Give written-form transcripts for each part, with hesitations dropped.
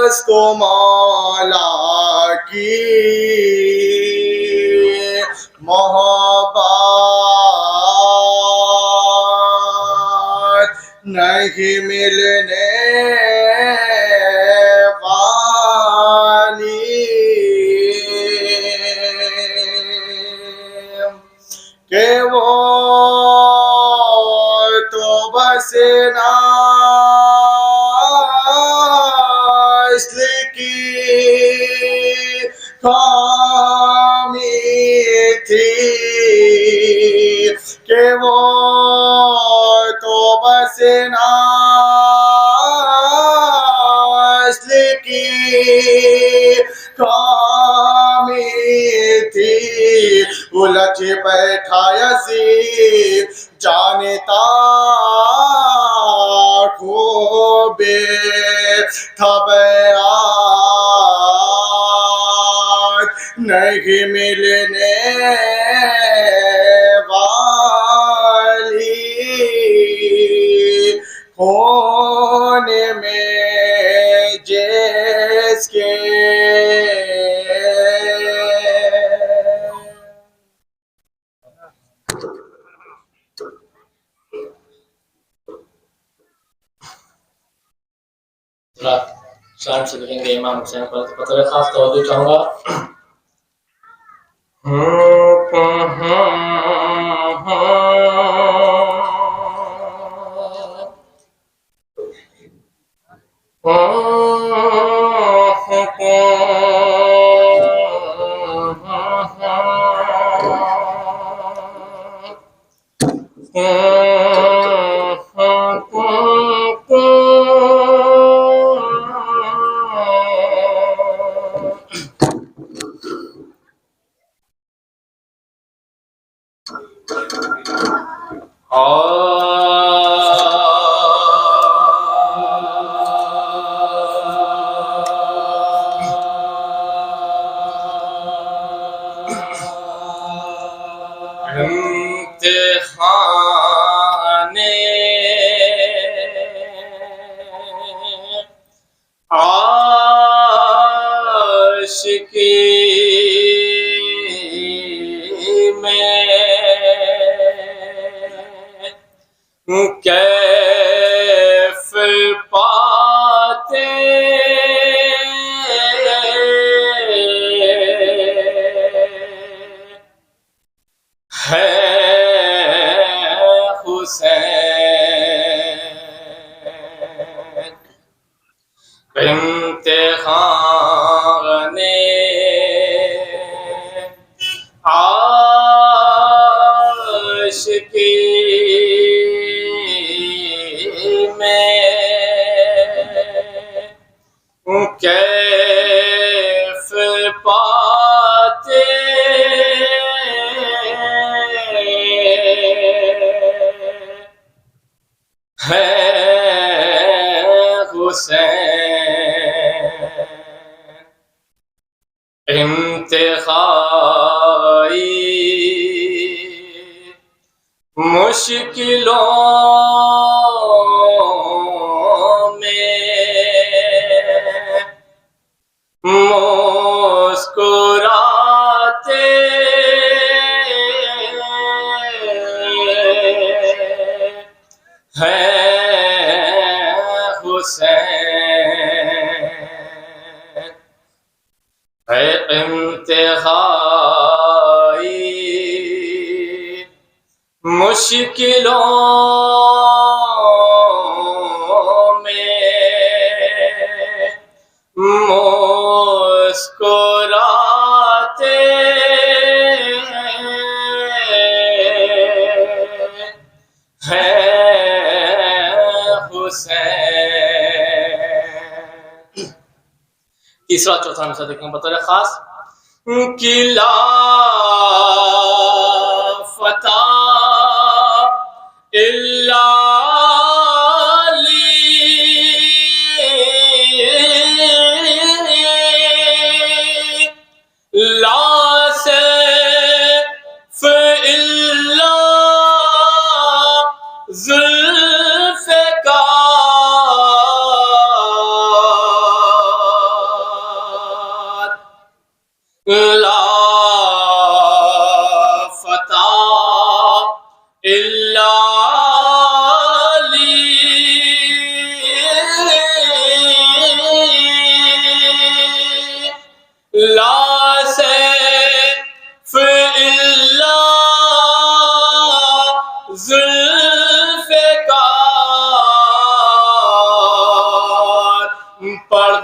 उसको मौला की मोहब्बत नहीं मिलने वाली के वो तो बस नास्ल की खामी थी के वो तो बस नास्ल की खामी थी उलझ बैठा यजीद जानता खूबे तबयात नहीं मिलने वाली होने में जिसके शान से लिखेंगे इमाम हुसैन पर पता खास तवज्जो चाहूंगा। आशिकी में कैफ पाते हैं हुसैन इम्तिहाने आशिकी में कैफ पाते हैं हुसैन इंतहाई मुश्किलों में मुस्कुराते हैं हुसैन है इंतहाई मुश्किलों में मुस्कुराते हैं हुसैन। तीसरा चौथा मिसरा देखेंगे बतौर खास कि ला फता इल्ला ला सैफ इल्ला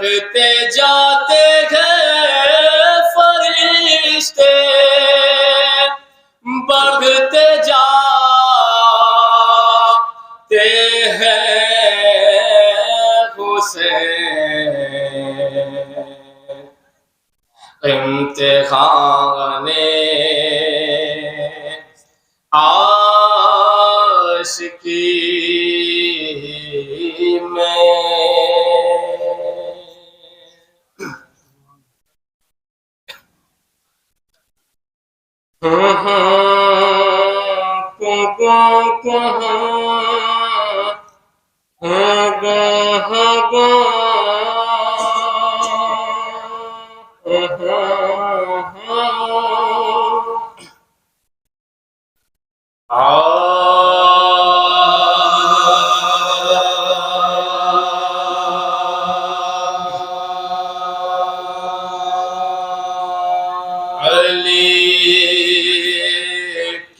बढ़ते जाते हैं फरिश्ते, बढ़ते जाते हैं हुसैन। इम्तिहाने आशिकी में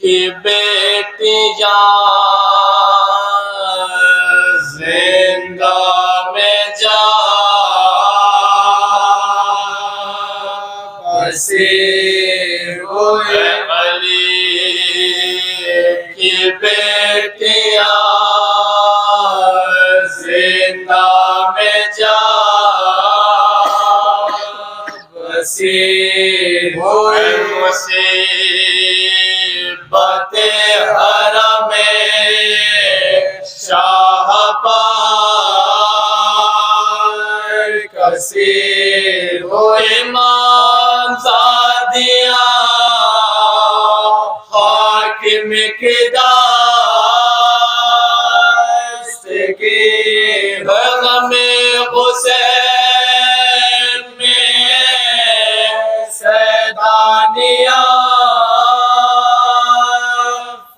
की बेटियां जिंदा में जा बसे हुए, अली की बेटियां जिंदा में जा बसे हुए, मुसीबते हरम शाहपार कसी हुए, इमामजादियां हाकिम की दास्त की गम हुसैन में सैदानिया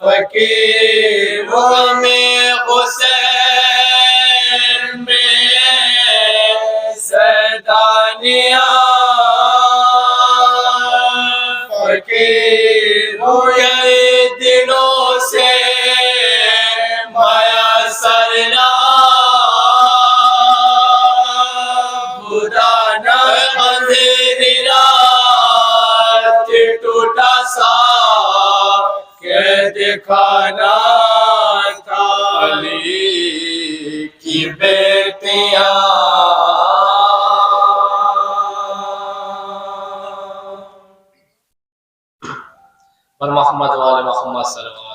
फकीर में हुसैन में सैदानिया फकीर हुए दिनों से माया सरना बुदाना अंधेरी रात टूटा सा के दिखाना था, अली की बेटियां पर मोहम्मद वाले मोहम्मद सल्लल्लाहु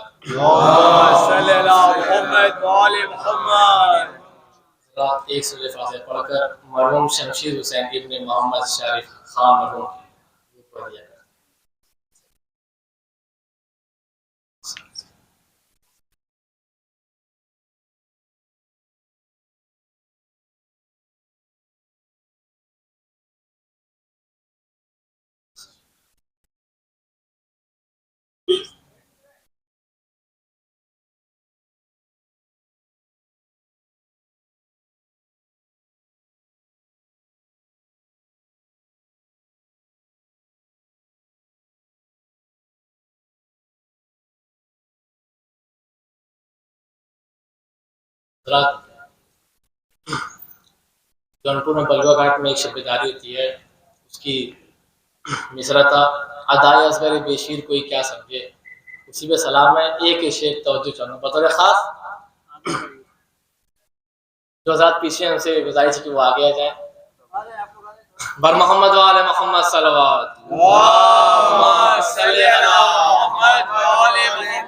एक सूरह फातिहा पढ़कर मरहूम शमशीर हुसैन इब्न मोहम्मद शरीफ खान मरहूम की पढ़ दिया। जौनपुर में बलुआ घाट में एक शब्दगारी होती है, उसकी मिसरा था, अदाए असगर बेशीर कोई क्या समझे, उसी पे सलाम है। एक शेर तवज्जो चाहूँ बतौर खास, जो हज़रात पीछे हैं उनसे गुजारिश है कि वो आगे आ जाए। बर मोहम्मद वाले मोहम्मद सल्लल्लाहु अलैहि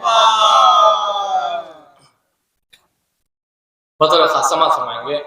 बतौर खास समाज फरमाएंगे।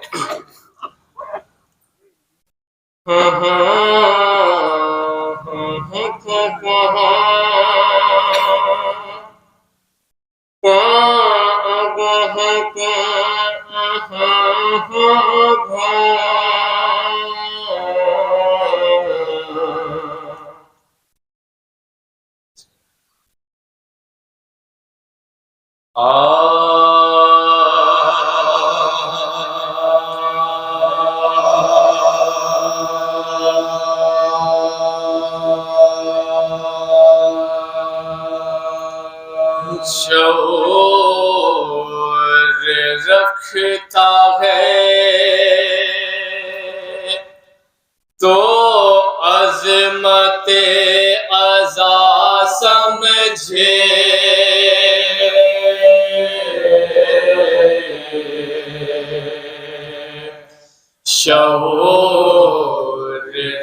रखता है शऊर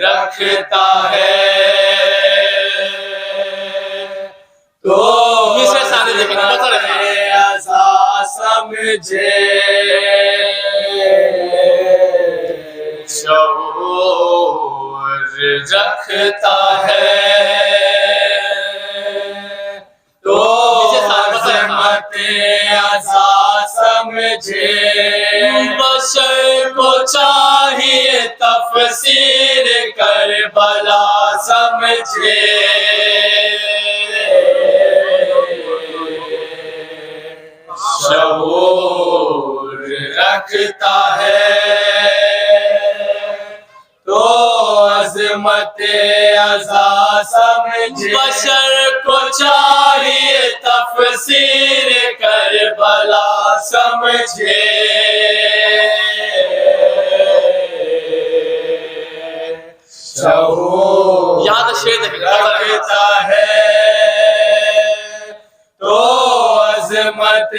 रखता है तो मिसरे सामने देखेंगे बता रहे ऐसा समझे शऊर रखता है तो अज़मत ऐसा समझे बशर को चाहिए तफसीर करबला समझे शऊर रखता है तो अज़मत अज़ा समझे बशर को चाहिए तफसीर करबला समझे शऊर यहाँ का शेर देखेंगे रखता है तो अज़मत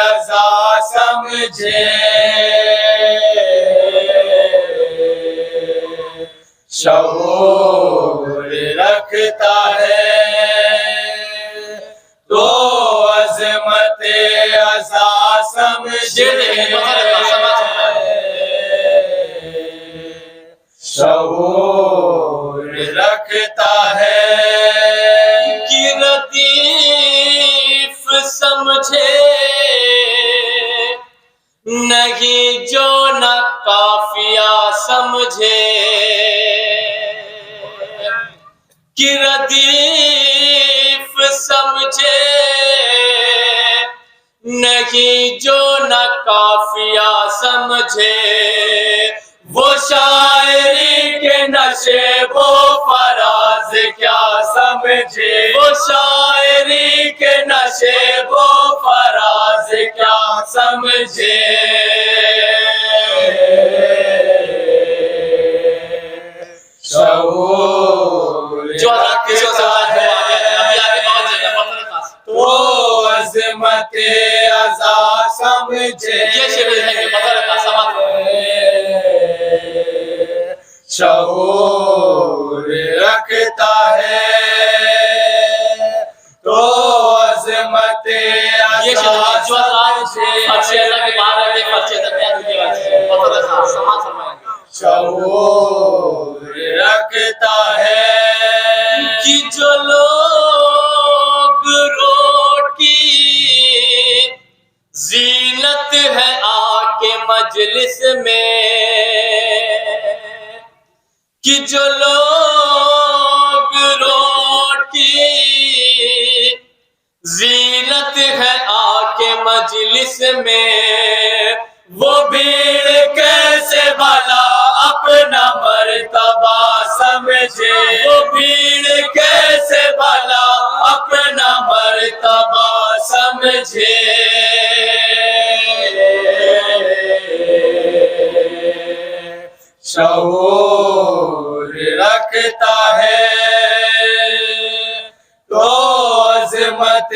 अज़ा समझे शऊर रखता है तो अज़मत अज़ा समझे शऊर रखता है कि लतीफ समझे नहीं जो न काफिया समझे कि लतीफ समझे नहीं जो न काफिया समझे वो शायरी के नशे वो फराज क्या समझे वो शायरी के नशे वो फराज क्या समझे शऊर जो रखता है तो अज़मत अज़ा समझे ये शेर देखेंगे पता लगा समाज शऊर रखता है तो अज़मत ये अज़ा जो अच्छे के बाहर है अच्छे तक पता लगा समाज फरमाएंगे शऊर रखता है कि जो लोग रोटी जीनत है आके मजलिस में कि जो लोग रोटी जीनत है आके मजलिस में वो भीड़ कैसे भला अपना मर्तबा समझे वो भीड़ कैसे भला अपना मर्तबा समझे शऊर रखता है तो अज़मत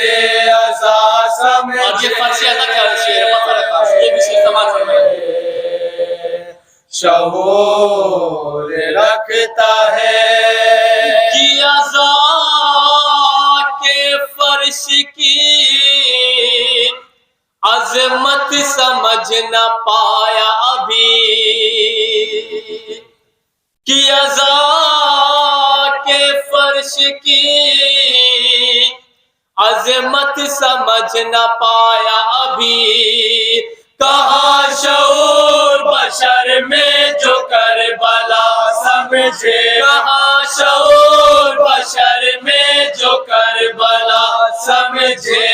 अज़ा समझे और ये फर्शी ऐसा क्या शेर पता रखा ये भी शेर समाज फरमाएंगे शऊर रखता है कि अज़ा के फर्श की अज़मत समझ न पाया अभी कि अज़ा के फर्श की अज़मत समझ न पाया अभी कहाँ शऊर बशर में जो करबला समझे कहाँ शऊर बशर में जो करबला समझे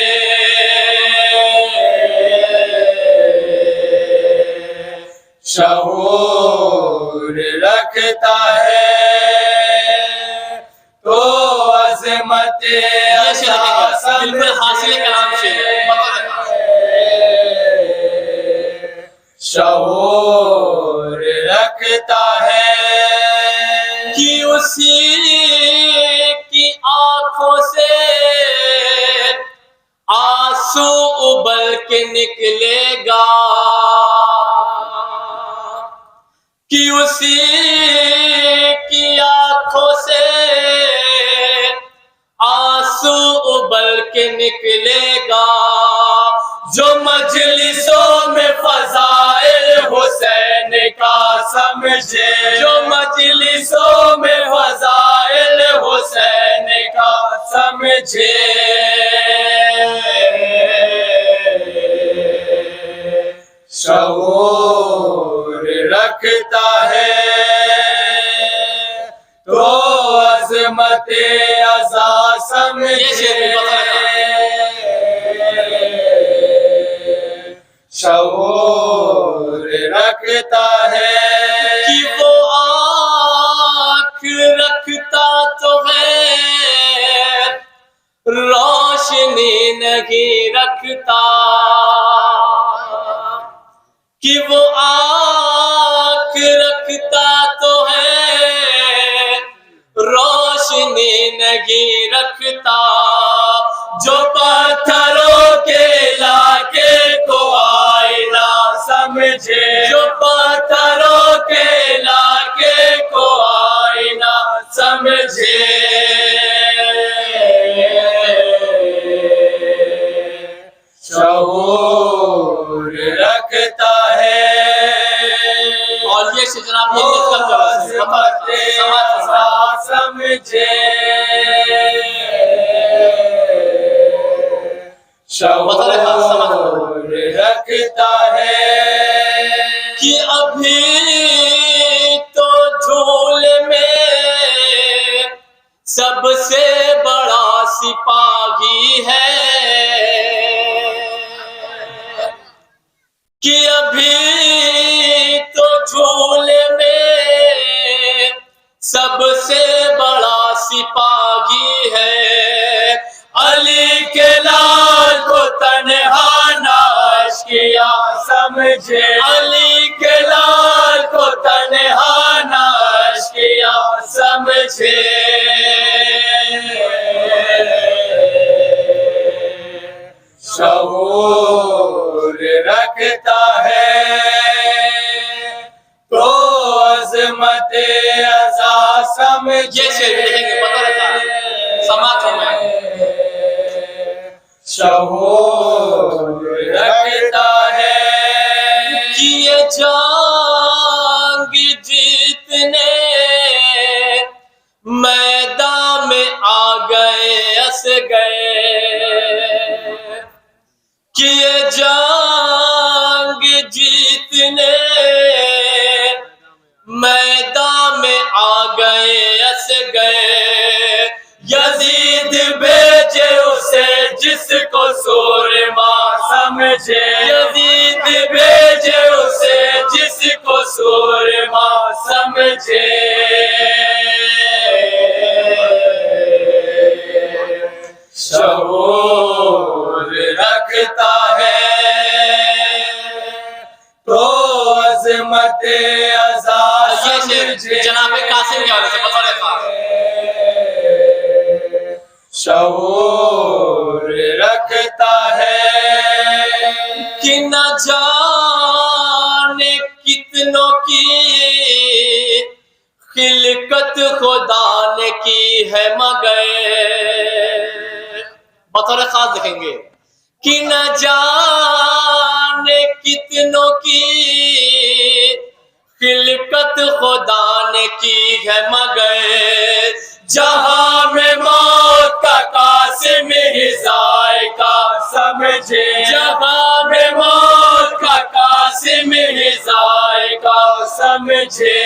शऊर रखता है तो अज़मत अज़ा बिल्कुल हासिल कलाम शेर शऊर रखता है कि उसी की आंखों से आंसू उबल के निकलेगा कि उसी की आंखों से आंसू उबल के निकलेगा, जो मजलिसों में फज़ाइल हुसैन का समझे, जो मजलिसों में फज़ाइल हुसैन का समझे। शऊर रखता है तो अज़मत-ए अज़ा समझे। शऊर रखता है कि वो आँख रखता तो है, रोशनी नहीं रखता। कि वो आँख रखता तो है, रोशनी नहीं रखता। जो पत्थरों के इलाके को आईना समझे, जो पत्थरों के इलाके को आईना समझे। शऊर रखता है और ये से जनाब ये समझे। शऊर रखता है कि अभी तो झूले में सबसे बड़ा सिपाही है। कि अभी तो झूले में सबसे बड़ा सिपाही है। अली के लाल को तन्हा नाश किया समझे, अली के लाल को तन्हा नाश किया समझे। शऊर रखता है तो अज़मत-ए अज़ा समझे। ये शेर लिखेंगे पता रखा समाज में। शऊर रखता है कि ये जंग जीतने मैदान में आ गए अस गए। कि ये जंग जीतने मैदान में आ गए अस गए। यजीद भेजे उसे जिसको सूरमा समझे, यजीद भेजे उसे जिसको सूरमा समझे। शऊर रखता है तो अज़मत-ए अज़ा समझे। जनाब कासिम के हवाले से बता रहा था। शऊर रखता है कि न जाने कितनों की खिलकत खुदा ने की है मगर। बतौर खास देखेंगे कि न जाने कितनों की खिलकत खुदा ने की है मगर। जहां में मौत का कासिम ही ज़ायका समझे, जहां में मौत का कासिम ही ज़ायका समझे।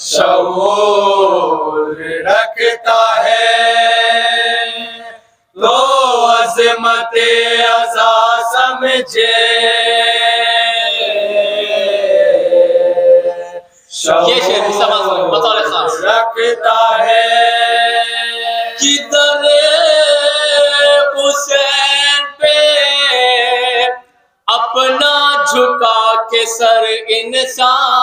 शऊर रखता है तो अज़मत-ए अज़ा समझे। ये शेर भी समझ लो बतौर खास। रखता है कि दरे हुसैन पे अपना झुका के सर इंसान।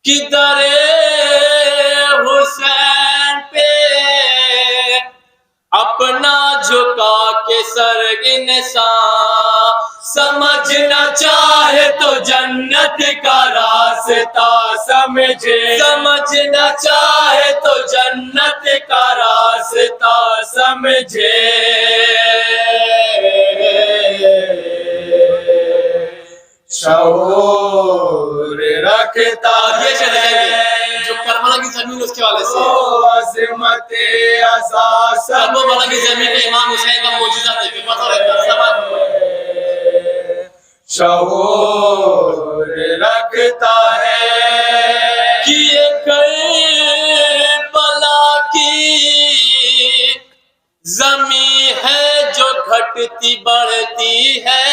कि दरे हुसैन पे अपना झुका के सर्ग इंसान, समझना चाहे तो जन्नत का रास्ता समझे, समझना चाहे तो जन्नत का रास्ता समझे। शऊर रखता ये शेर देखेंगे जो करबला की जमीन उसके वाले से अज़मत अज़ा करबला की जमीन पे इमाम हुसैन का मौजूदा देखे पता रहता शऊर रखता है कि ये करबला की जमी है जो घटती बढ़ती है,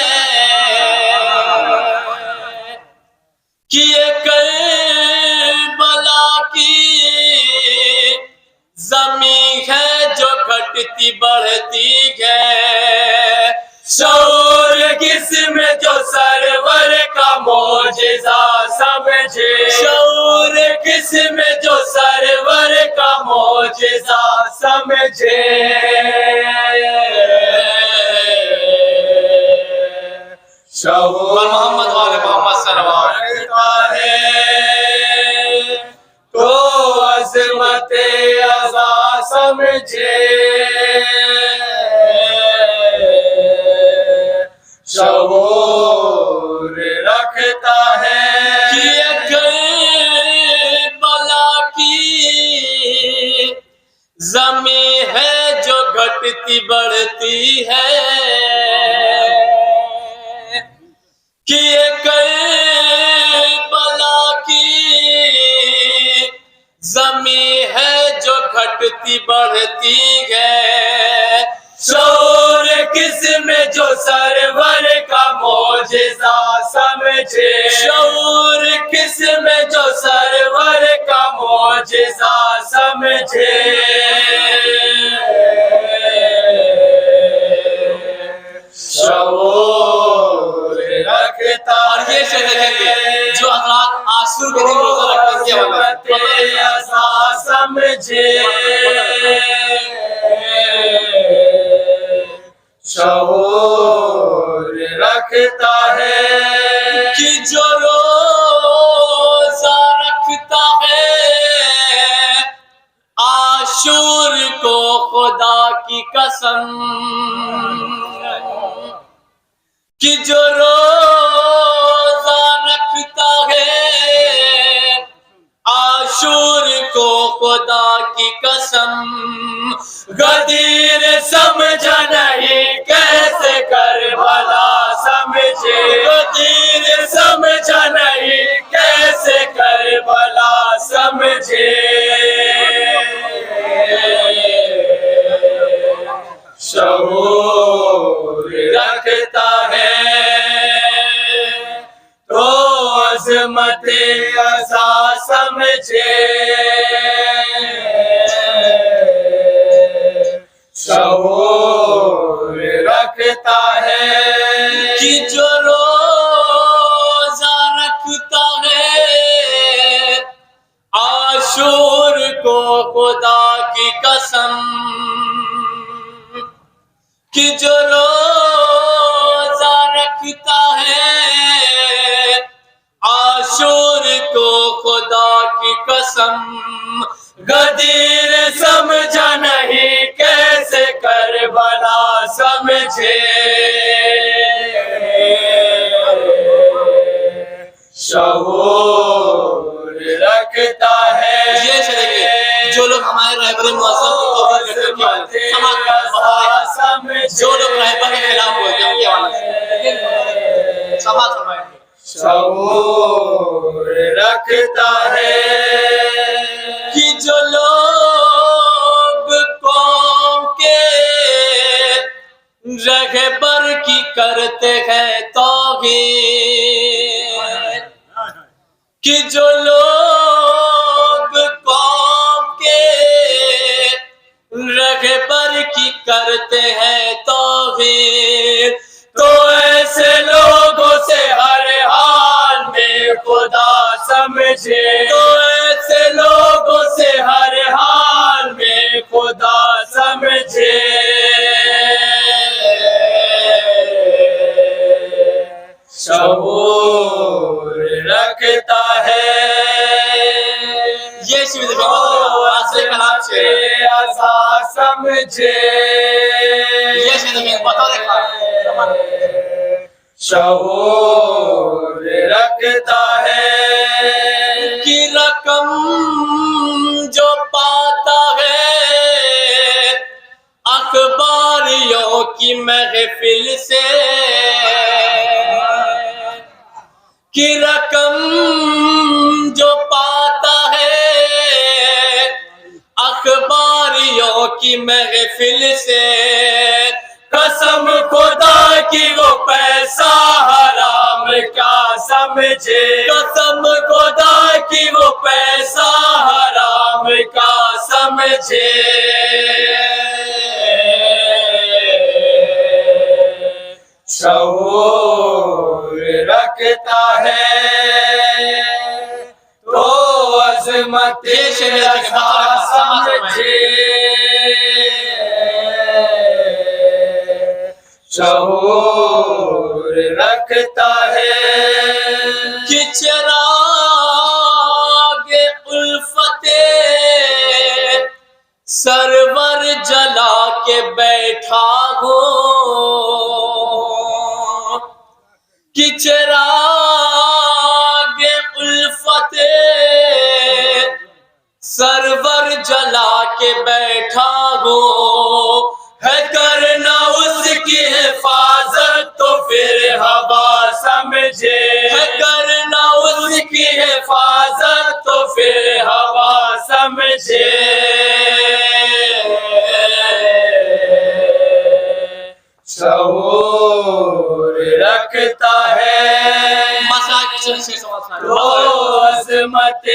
कि ये करबला की जमी है जो घटती बढ़ती है। शऊर किस्म जो सरवर का मौजिज़ा समझे, शऊर किस्म जो सरवर का मौजिज़ा समझे। शऊर मोहम्मद वाले मोहम्मद सल्लल्लाहु अलैहि है तो अज़मत अज़ा समझे। शऊर रखता है कि ये करबला की जमी है जो घटती बढ़ती है, कि ये करबला की जमी है जो घटती बढ़ती है। शऊर किस्म जो सरवर का मौजिज़ा समझे, शऊर किस्म जो सरवर का मौजिज़ा समझे। शऊर रखता और ये शेर देखेंगे जो हजरात आशूर के दिन रोजा रखते हैं अज़ा समझे। शऊर रखता है कि जो रोजा रखता है आशूर को खुदा की कसम, कि जो रोजा रखता है आशूर को खुदा की कसम। गदीर समझा नहीं कैसे करबला समझे, गदीर समझा नहीं कैसे करबला समझे। शऊर रखता है तो अज़मत अज़ा समझे। शऊर रखता है कि जो रोजा रखता है आशूर को खुदा की कसम, कि जो रोजा रखता है आशूर को खुदा की कसम। गदीर समझा नहीं कैसे करबला समझे। शऊर रखता है ये शेर जो लोग हमारे रहबर मुअज़्ज़म की तौहीन करते हैं समझ जो लोग रहबर के खिलाफ बोलते हैं उनके हवाले से समाज फरमाएंगे। शऊर रखता है कि जो लोग कौम के रहबर की करते हैं तौहीन, कि जो लोग कौम के रहबर की करते हैं तौहीन, तो ऐसे लोगों से हर हाल में खुदा समझे, तो ऐसे लोगों से हर हाल में खुदा समझे। समझे। ये से देखिए बताओ देखा शऊर रखता है कि रकम जो पाता है अखबारियों की महफिल से, कि रकम जो पाता है अखबारियों की महफिल से, कसम खुदा की वो पैसा हराम क्या समझे। कसम खुदा की वो पैसा हराम क्या समझे। शऊर रखता है तो अज़मत समझे। शऊर रखता है कि चिराग उल्फते सरवर जला के बैठा हो, कि चिराग उल्फते सरवर जला के बैठा हो, है करना उसकी हिफाजत तो फिर हवा समझे। है करना उसकी हिफाजत तो फिर हवा समझे। शऊर रखता है तो अज़मत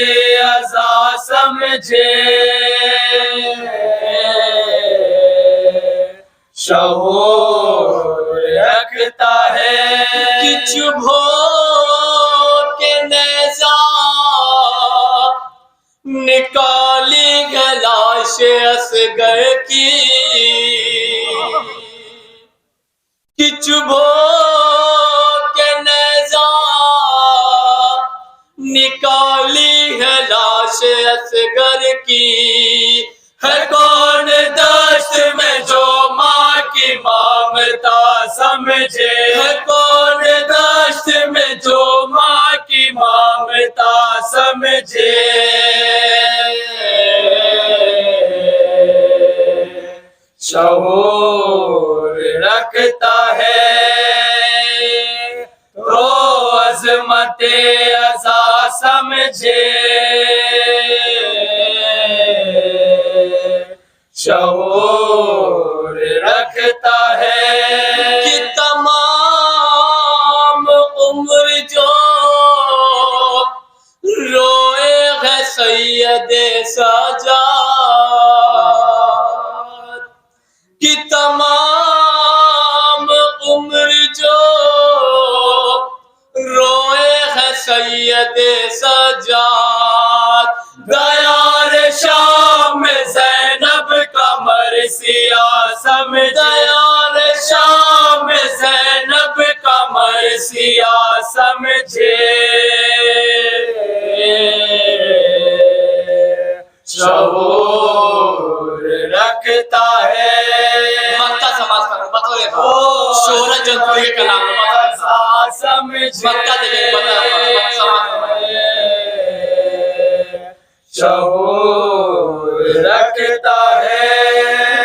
अज़ा समझे। शऊर रखता है कि चुभो के नेज़ा निकाली गलाश असगर की, कि चुभो के नेज़ा निकाली है लाश असगर की। है कौन दश्त में जो माँ की ममता समझे। है कौन दश्त में जो माँ की ममता समझे। शऊर रखता है तो अज़मत अज़ा समझे। शऊर रखता है कि तमाम उम्र जो रोए है सैयदे सजाद, कि तमाम उम्र जो रोए है सैयदे सजाद। दयार शाम ज़ैनब कमर सिया समझे। दयार शाम ज़ैनब कमर सिया समझे। शऊर रखता है मक्का समाज का बताओ शोहरत जो पूरे कलाम में समझे। मक्का देखे शऊर रखता है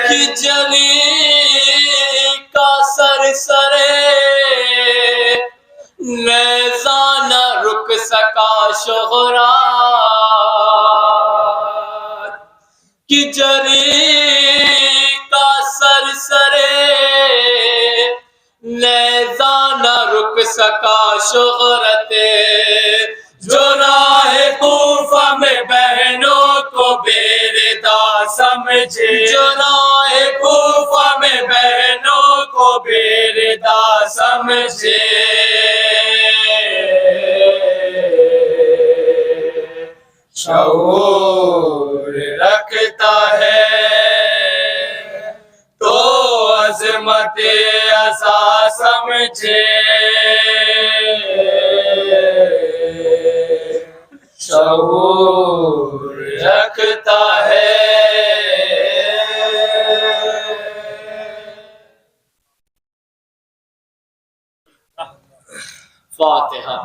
कि जली का सरसरे नेज़ा न रुक सका शोहरा, कि जली का सरसरे नेज़ा न रुक सका शोहरते। जो राह कूफा में बहनों को बेरदा समझे। जो राह कूफा में बहनों को बेरदा समझे। शऊर रखता है तो अज़मत अज़ा समझे। शऊर रखता है फातिहा।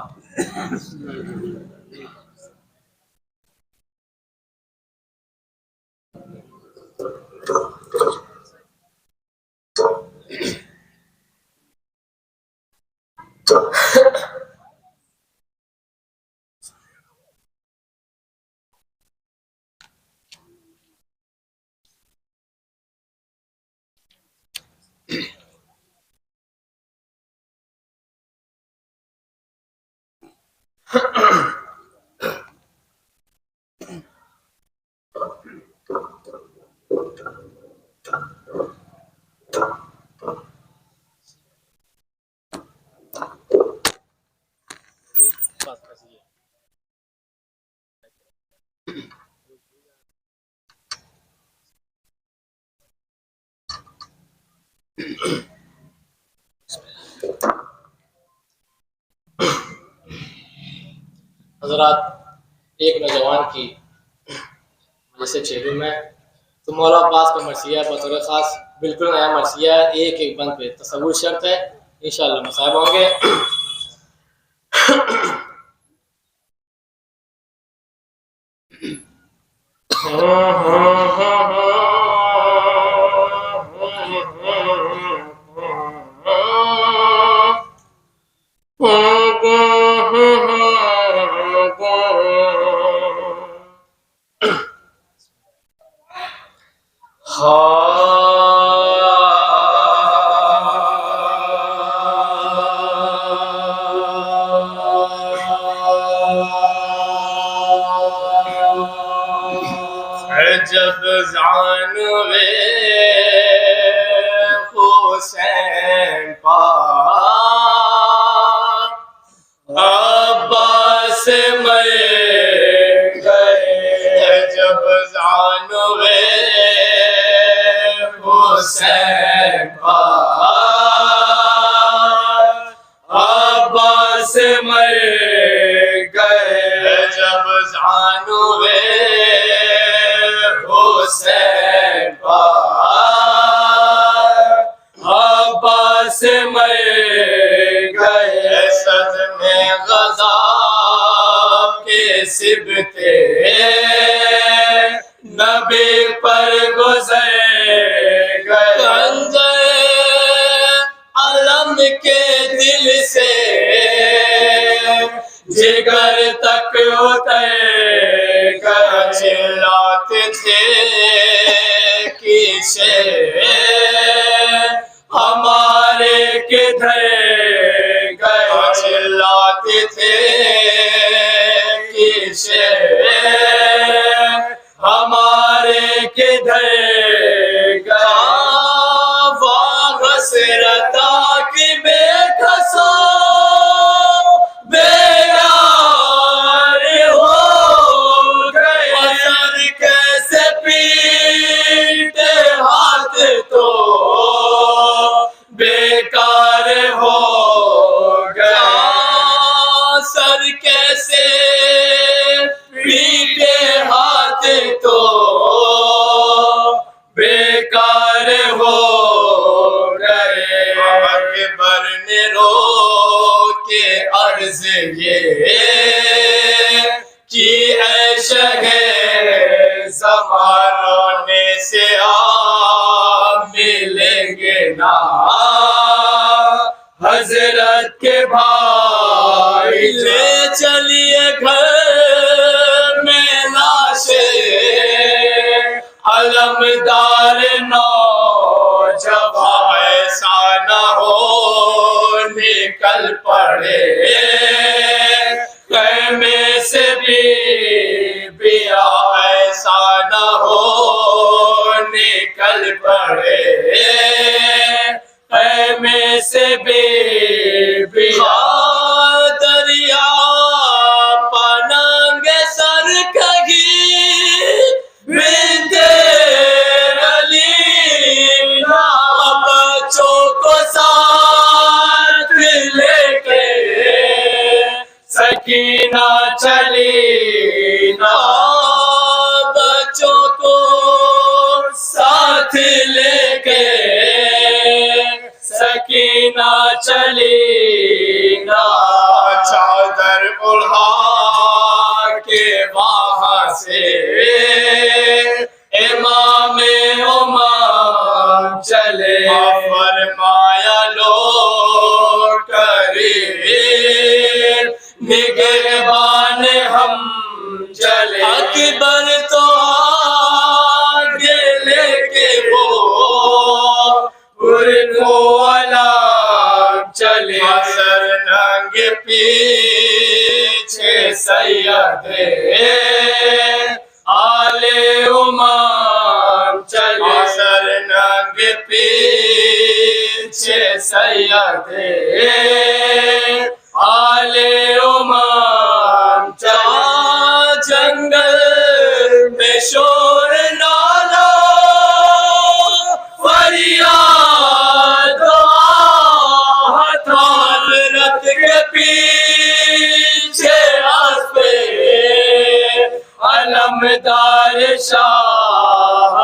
हजरात, एक नौजवान की जैसे चेहरे में तो मौला अब्बास का मरसिया बतौर खास बिल्कुल नया मरसिया है। एक एक बंद पे तसव्वुर शर्त है, इंशाअल्लाह मसाइब होंगे। जब जानवे हुसैन पा अब्बास मर गए, जब जानवे हुसैन पा अब्बास मर गए, जब जानवे हुसैन पा अब्बास मर गए, सदमे गज़ा के सिबते नबी पर गुजर गए, खंजर अलम के दिल से जिगर तक उतर गए, चिल्लाते थे किसे हमारे किधर गए, चिल्लाते थे किसे हमारे किधर गए, वागसरता की बेकसो बेकार हो गया, सर कैसे पीटे हाथ तो बेकार हो गए, अकबर ने रो के अर्ज ये कि ऐ शहे ज़माने से आप मिलेंगे ना, हजरत के भाई ले चलिए घर में लाशे, अलमदार नौजवान ऐसा न हो निकल पड़े, में से भी ऐसा न हो निकल पड़े, में से भी दरिया पनांगे सर कही बिंदे अली, बच्चों को साथ लेके सकीना चली ना, बच्चों को साथ लेके सकीना चली ना, चले, फरमाया लो करीब निगहबान हम चले। अकबर तो आगे लेके वो उनको अलग चले, असर नंगे पीछे सैयदे आले उमर चले, असर नंगे पीछे सैयदे आले उमर चले। जंगल में शोर नाला फरियाद हजरत के पीछे आस्ते अलमदार शाह,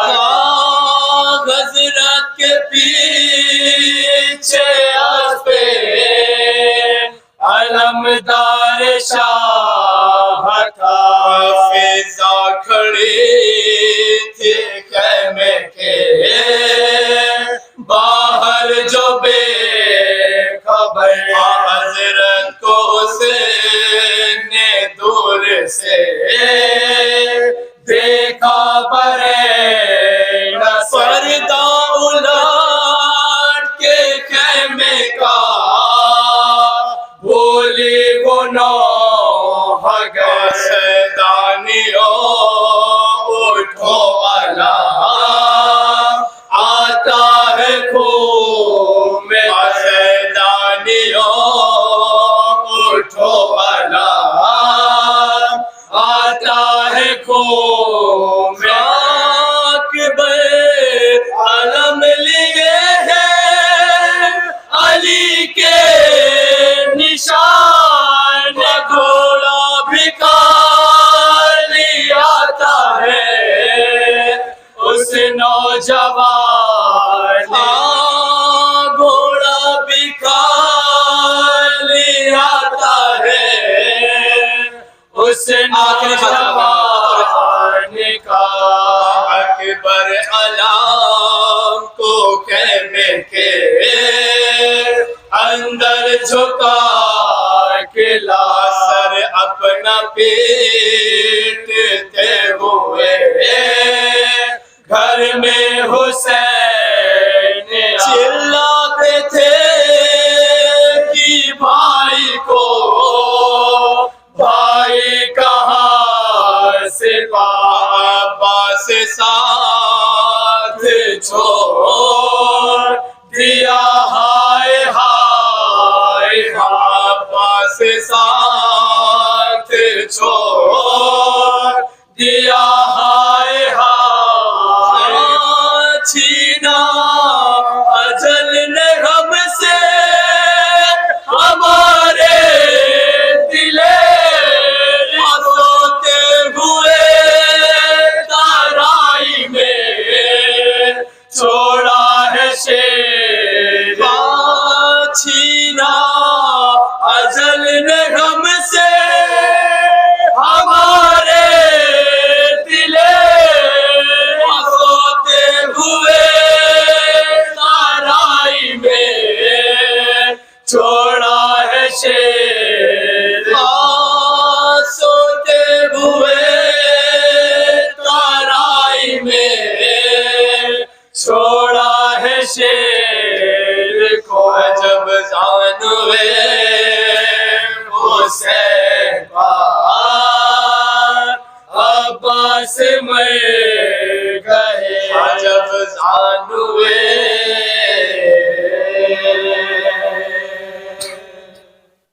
हजरत के पीछे आस्ते अलमदार शाह था। फिजा खड़ी थी खेमे के बाहर जो बेखबर, हजरत को उसने दूर से देखा परे पर्दा उलट के खेमे का बोली वो नौहगदानियों उठो अला आता है खून में, हगदानियों उठो अला आता है खून में। अकबर अलम लिए हैं अली के निशान, घोड़ा भिखारी आता है उस नौजवान, घोड़ा भिखारी आता है उस नौजवान का। अकबर अलाम को कहने के अंदर झुका के लासर अपना पीटते हुए घर में हुसैन चिल्लाते थे कि भाई को भाई कहाँ से बाबा से साथ छोड़ दिया, हाय हाय बाबा से साथ छोड़ दिया, हाय हाय छीना अजल ने हमसे हमारे दिले सोते हुए तराई में छोड़ा है शेर, छीना अजल ने हमसे हमारे दिले सोते हुए तराई में छोड़ा है शेर, सोते हुए तराई में छोड़ा है शेर को। जब जानवे हुसैन पार अब्बास में गए, जब जानवे